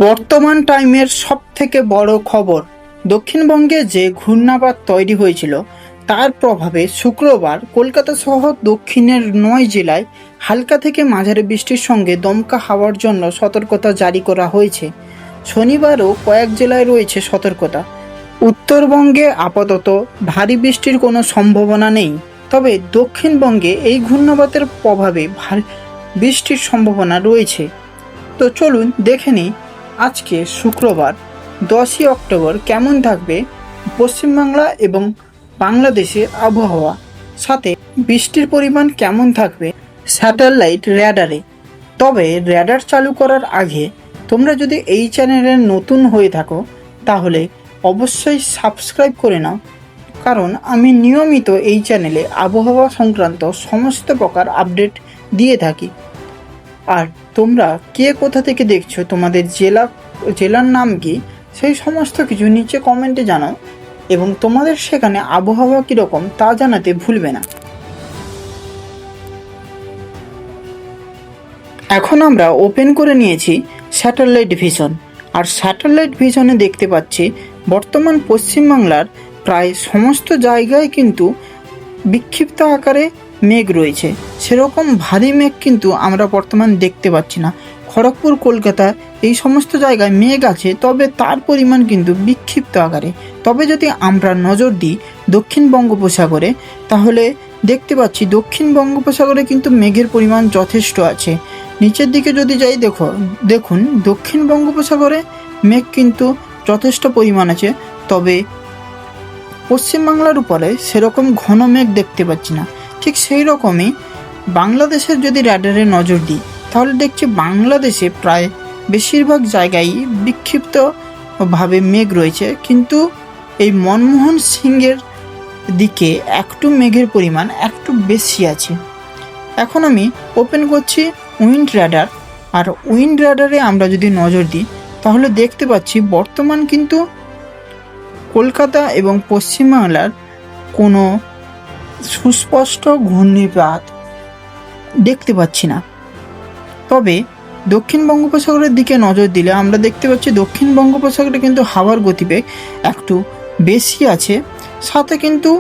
বর্তমান টাইমের সবথেকে বড় খবর, দক্ষিণবঙ্গে যে ঘূর্ণাবাত তৈরি হয়েছিল তার প্রভাবে শুক্রবার কলকাতা সহ দক্ষিণের ৯ জেলায় হালকা থেকে মাঝারি বৃষ্টির সঙ্গে দমকা হাওয়ার জন্য সতর্কতা জারি করা হয়েছে। শনিবারও কয়েক জেলায় রয়েছে সতর্কতা। উত্তরবঙ্গে আপাতত ভারী বৃষ্টির কোনো সম্ভাবনা নেই, তবে দক্ষিণবঙ্গে এই ঘূর্ণাবাতের প্রভাবে ভারী বৃষ্টির সম্ভাবনা রয়েছে। তো চলুন দেখে নিই আজকে শুক্রবার 10ই অক্টোবর কেমন থাকবে পশ্চিমবাংলা এবং বাংলাদেশের আবহাওয়া, সাথে বৃষ্টির পরিমাণ কেমন থাকবে স্যাটেলাইট র্যাডারে। তবে র্যাডার চালু করার আগে তোমরা যদি এই চ্যানেলে নতুন হয়ে থাকো তাহলে অবশ্যই সাবস্ক্রাইব করে নাও, কারণ আমি নিয়মিত এই চ্যানেলে আবহাওয়া সংক্রান্ত সমস্ত প্রকার আপডেট দিয়ে থাকি। আর তোমরা কে কোথা থেকে দেখছো, তোমাদের জেলার নাম কি, সেই সমস্ত কিছু নিচে কমেন্টে জানাও এবং তোমাদের সেখানে আবহাওয়া কীরকম তা জানাতে ভুলবে না। এখন আমরা ওপেন করে নিয়েছি স্যাটেলাইট ভিশন, আর স্যাটেলাইট ভিশনে দেখতে পাচ্ছি বর্তমান পশ্চিমবাংলার প্রায় সমস্ত জায়গায় কিন্তু বিক্ষিপ্ত আকারে মেঘ রয়েছে। সেরকম ভারী মেঘ কিন্তু আমরা বর্তমান দেখতে পাচ্ছি না। খড়গপুর, কলকাতা এই সমস্ত জায়গায় মেঘ আছে, তবে তার পরিমাণ কিন্তু বিক্ষিপ্ত আকারে। তবে যদি আমরা নজর দিই দক্ষিণ বঙ্গোপসাগরে, তাহলে দেখতে পাচ্ছি দক্ষিণ বঙ্গোপসাগরে কিন্তু মেঘের পরিমাণ যথেষ্ট আছে। নিচের দিকে যদি যাই দেখুন দক্ষিণ বঙ্গোপসাগরে মেঘ কিন্তু যথেষ্ট পরিমাণ আছে, তবে পশ্চিমবাংলার উপরে সেরকম ঘন মেঘ দেখতে পাচ্ছি না। ঠিক সেই রকমই বাংলাদেশের যদি র্যাডারে নজর দিই তাহলে দেখছি বাংলাদেশে প্রায় বেশিরভাগ জায়গায় বিক্ষিপ্তভাবে মেঘ রয়েছে, কিন্তু এই মনমোহন সিংয়ের দিকে একটু মেঘের পরিমাণ একটু বেশি আছে। এখন আমি ওপেন করছি উইন্ড র্যাডার, আর উইন্ড র্যাডারে আমরা যদি নজর দিই তাহলে দেখতে পাচ্ছি বর্তমান কিন্তু কলকাতা এবং পশ্চিমবাংলার কোনো সুস্পষ্ট ঘূর্ণিপাত দেখতে পাচ্ছি না। তবে দক্ষিণ বঙ্গোপসাগরের দিকে নজর দিলে আমরা দেখতে পাচ্ছি দক্ষিণ বঙ্গোপসাগরে কিন্তু হাওয়ার গতিবেগ একটু বেশি আছে, সাথে কিন্তু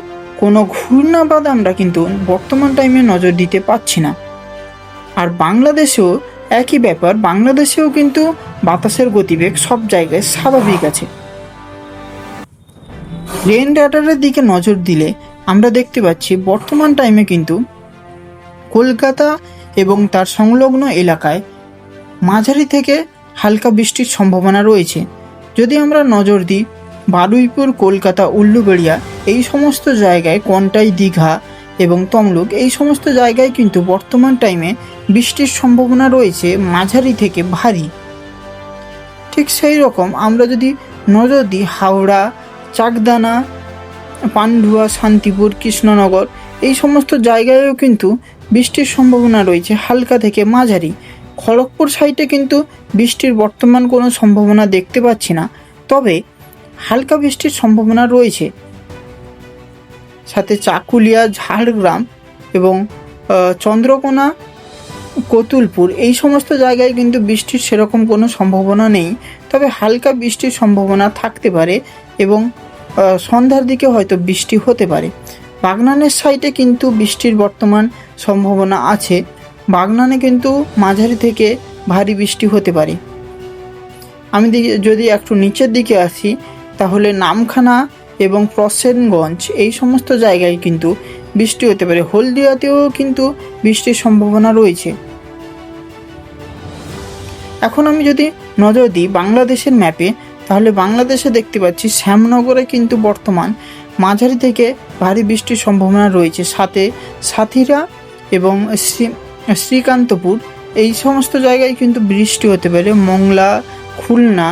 কোনো ঘূর্ণাবাত আমরা কিন্তু বর্তমান টাইমে নজর দিতে পাচ্ছি না। আর বাংলাদেশেও একই ব্যাপার, বাংলাদেশেও কিন্তু বাতাসের গতিবেগ সব জায়গায় স্বাভাবিক আছে। রেন র্যাডারের দিকে নজর দিলে আমরা দেখতে পাচ্ছি বর্তমান টাইমে কিন্তু কলকাতা এবং তার সংলগ্ন এলাকায় মাঝারি থেকে হালকা বৃষ্টির সম্ভাবনা রয়েছে। যদি আমরা নজর দিই বারুইপুর, কলকাতা, উল্লুবেড়িয়া এই সমস্ত জায়গায়, কন্টাই, দীঘা এবং তমলুক এই সমস্ত জায়গায় কিন্তু বর্তমান টাইমে বৃষ্টির সম্ভাবনা রয়েছে মাঝারি থেকে ভারী। ঠিক সেই রকম আমরা যদি নজর দিই হাওড়া, চাকদানা, পান্ডুয়া, শান্তিপুর, কৃষ্ণনগর এই সমস্ত জায়গায়ও কিন্তু বৃষ্টির সম্ভাবনা রয়েছে হালকা থেকে মাঝারি। খড়গপুর সাইডে কিন্তু বৃষ্টির বর্তমান কোনো সম্ভাবনা দেখতে পাচ্ছি না, তবে হালকা বৃষ্টির সম্ভাবনা রয়েছে। সাথে চাকুলিয়া, ঝাড়গ্রাম এবং চন্দ্রকোনা, কতুলপুর এই সমস্ত জায়গায় কিন্তু বৃষ্টির সেরকম কোনো সম্ভাবনা নেই, তবে হালকা বৃষ্টির সম্ভাবনা থাকতে পারে এবং সন্ধ্যার দিকে হয়তো বৃষ্টি হতে পারে। বাগনানের সাইডে কিন্তু বৃষ্টির বর্তমান সম্ভাবনা আছে, বাগনানে কিন্তু মাঝারি থেকে ভারী বৃষ্টি হতে পারে। আমি যদি একটু নিচের দিকে আসি তাহলে নামখানা এবং প্রসেনগঞ্জ এই সমস্ত জায়গায় কিন্তু বৃষ্টি হতে পারে। হলদিয়াতেও কিন্তু বৃষ্টির সম্ভাবনা রয়েছে। এখন আমি যদি নজর দিই বাংলাদেশের ম্যাপে, তাহলে বাংলাদেশে দেখতে পাচ্ছি শ্যামনগরে কিন্তু বর্তমান মাঝারি থেকে ভারী বৃষ্টির সম্ভাবনা রয়েছে, সাথে সাথিরা এবং শ্রীকান্তপুর এই সমস্ত জায়গায় কিন্তু বৃষ্টি হতে পারে। মংলা, খুলনা,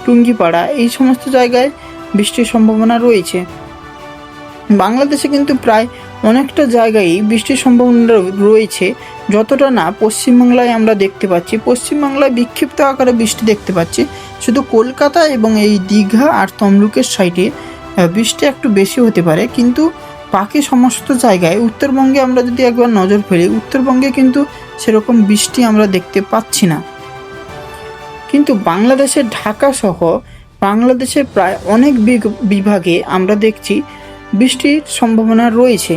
টুঙ্গিপাড়া এই সমস্ত জায়গায় বৃষ্টির সম্ভাবনা রয়েছে। বাংলাদেশে কিন্তু প্রায় অনেকটা জায়গায় বৃষ্টির সম্ভাবনা রয়েছে, যতটা না পশ্চিমবাংলায় আমরা দেখতে পাচ্ছি। পশ্চিমবাংলায় বিক্ষিপ্ত আকারে বৃষ্টি দেখতে পাচ্ছি, শুধু কলকাতা এবং এই দীঘা আর তমলুকের সাইডে বৃষ্টি একটু বেশি হতে পারে, কিন্তু বাকি সমস্ত জায়গায় উত্তরবঙ্গে আমরা যদি একবার নজর ফেলি উত্তরবঙ্গে কিন্তু সেরকম বৃষ্টি আমরা দেখতে পাচ্ছি না। কিন্তু বাংলাদেশের ঢাকা সহ বাংলাদেশের প্রায় অনেক বিভাগে আমরা দেখছি বৃষ্টির সম্ভাবনা রয়েছে।